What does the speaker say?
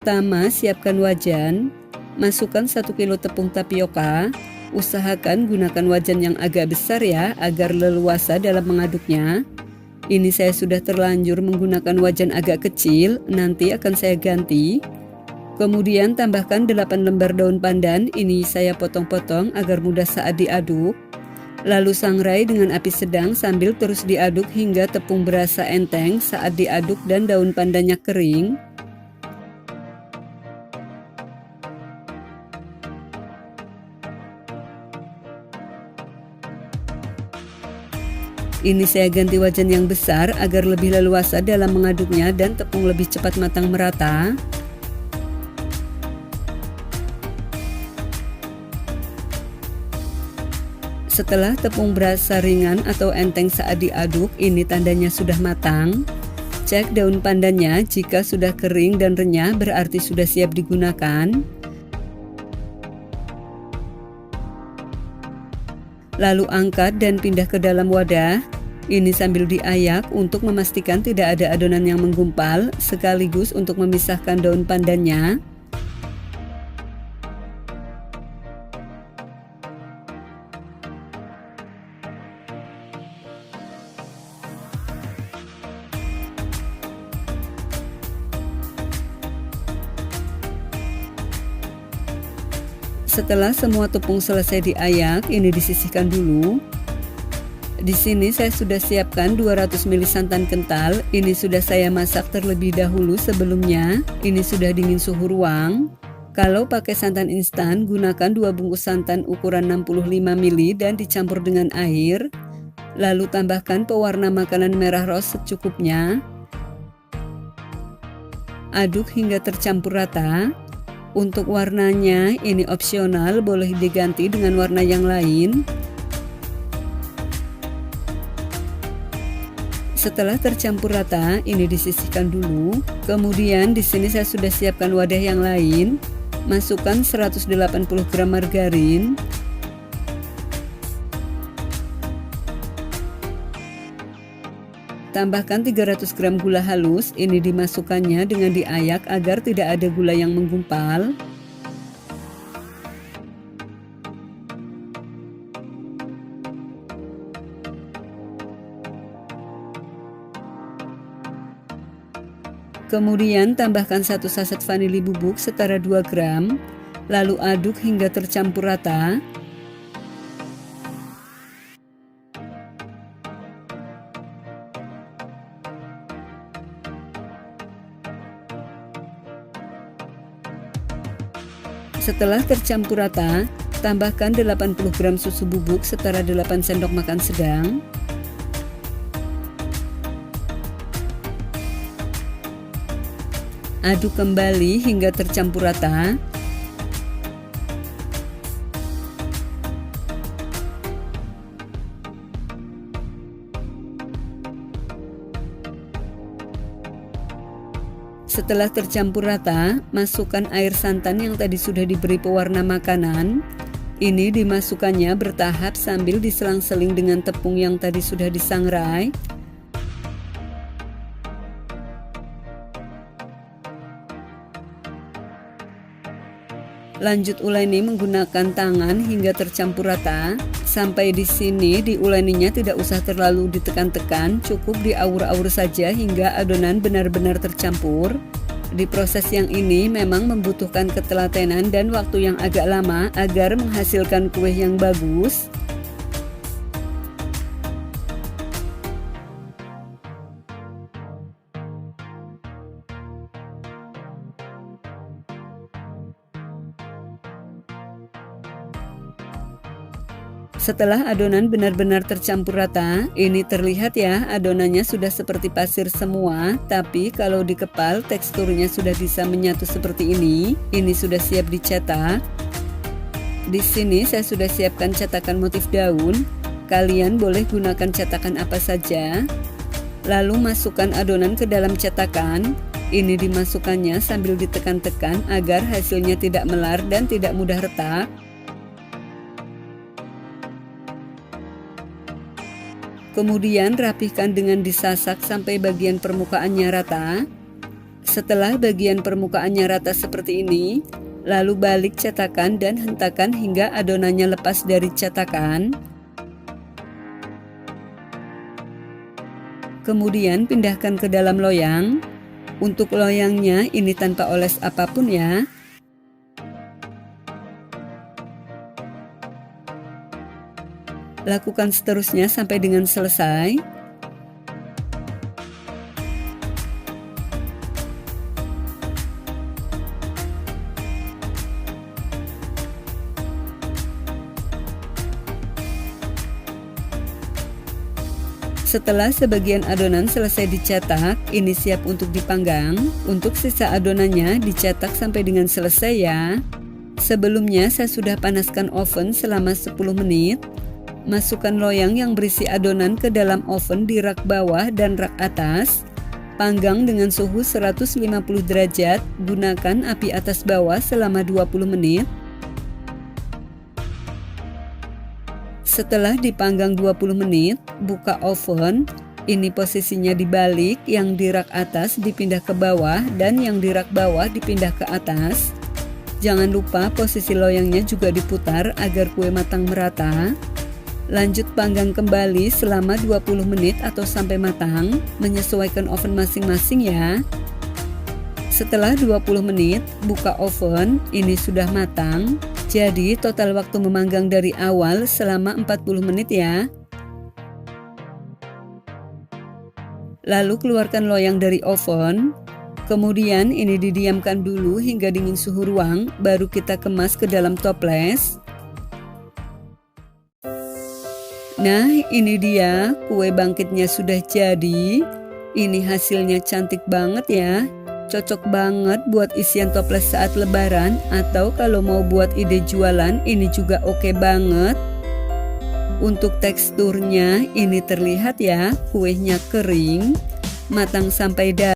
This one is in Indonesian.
Pertama, siapkan wajan. Masukkan 1 kilo tepung tapioka. Usahakan gunakan wajan yang agak besar ya, agar leluasa dalam mengaduknya. Ini saya sudah terlanjur menggunakan wajan agak kecil, nanti akan saya ganti. Kemudian tambahkan 8 lembar daun pandan, ini saya potong-potong agar mudah saat diaduk. Lalu sangrai dengan api sedang sambil terus diaduk hingga tepung berasa enteng saat diaduk dan daun pandannya kering. Ini saya ganti wajan yang besar agar lebih leluasa dalam mengaduknya dan tepung lebih cepat matang merata. Setelah tepung berasa ringan atau enteng saat diaduk, ini tandanya sudah matang. Cek daun pandannya, jika sudah kering dan renyah berarti sudah siap digunakan. Lalu angkat dan pindah ke dalam wadah. Ini sambil diayak untuk memastikan tidak ada adonan yang menggumpal, sekaligus untuk memisahkan daun pandannya. Setelah semua tepung selesai diayak, ini disisihkan dulu. Di sini saya sudah siapkan 200 ml santan kental. Ini sudah saya masak terlebih dahulu sebelumnya. Ini sudah dingin suhu ruang. Kalau pakai santan instan, gunakan 2 bungkus santan ukuran 65 ml dan dicampur dengan air. Lalu tambahkan pewarna makanan merah ros secukupnya. Aduk hingga tercampur rata. Untuk warnanya ini opsional, boleh diganti dengan warna yang lain. Setelah tercampur rata, ini disisihkan dulu. Kemudian di sini saya sudah siapkan wadah yang lain. Masukkan 180 gram margarin. Tambahkan 300 gram gula halus, ini dimasukkannya dengan diayak agar tidak ada gula yang menggumpal. Kemudian tambahkan 1 saset vanili bubuk setara 2 gram, lalu aduk hingga tercampur rata. Setelah tercampur rata, tambahkan 80 gram susu bubuk setara 8 sendok makan sedang. Aduk kembali hingga tercampur rata. Setelah tercampur rata, masukkan air santan yang tadi sudah diberi pewarna makanan. Ini dimasukkannya bertahap sambil diselang-seling dengan tepung yang tadi sudah disangrai. Lanjut uleni menggunakan tangan hingga tercampur rata. Sampai di sini diuleninya tidak usah terlalu ditekan-tekan, cukup diaur-aur saja hingga adonan benar-benar tercampur. Di proses yang ini memang membutuhkan ketelatenan dan waktu yang agak lama agar menghasilkan kue yang bagus. Setelah adonan benar-benar tercampur rata, ini terlihat ya adonannya sudah seperti pasir semua, tapi kalau dikepal teksturnya sudah bisa menyatu seperti ini. Ini sudah siap dicetak. Di sini saya sudah siapkan cetakan motif daun. Kalian boleh gunakan cetakan apa saja. Lalu masukkan adonan ke dalam cetakan. Ini dimasukkannya sambil ditekan-tekan agar hasilnya tidak melar dan tidak mudah retak. Kemudian rapihkan dengan disasak sampai bagian permukaannya rata. Setelah bagian permukaannya rata seperti ini, lalu balik cetakan dan hentakan hingga adonannya lepas dari cetakan. Kemudian pindahkan ke dalam loyang. Untuk loyangnya ini tanpa oles apapun ya. Lakukan seterusnya sampai dengan selesai. Setelah sebagian adonan selesai dicetak, ini siap untuk dipanggang. Untuk sisa adonannya dicetak sampai dengan selesai ya. Sebelumnya saya sudah panaskan oven selama 10 menit. Masukkan loyang yang berisi adonan ke dalam oven di rak bawah dan rak atas. Panggang dengan suhu 150 derajat, gunakan api atas bawah selama 20 menit. Setelah dipanggang 20 menit, buka oven. Ini posisinya dibalik, yang di rak atas dipindah ke bawah dan yang di rak bawah dipindah ke atas. Jangan lupa posisi loyangnya juga diputar agar kue matang merata. Lanjut panggang kembali selama 20 menit atau sampai matang, menyesuaikan oven masing-masing ya. Setelah 20 menit, buka oven, ini sudah matang. Jadi total waktu memanggang dari awal selama 40 menit ya. Lalu keluarkan loyang dari oven. Kemudian ini didiamkan dulu hingga dingin suhu ruang, baru kita kemas ke dalam toples. Nah, ini dia kue bangkitnya sudah jadi. Ini hasilnya cantik banget ya. Cocok banget buat isian toples saat lebaran, atau kalau mau buat ide jualan, ini juga oke banget. Untuk teksturnya ini terlihat ya, kuenya kering, matang sampai dalam.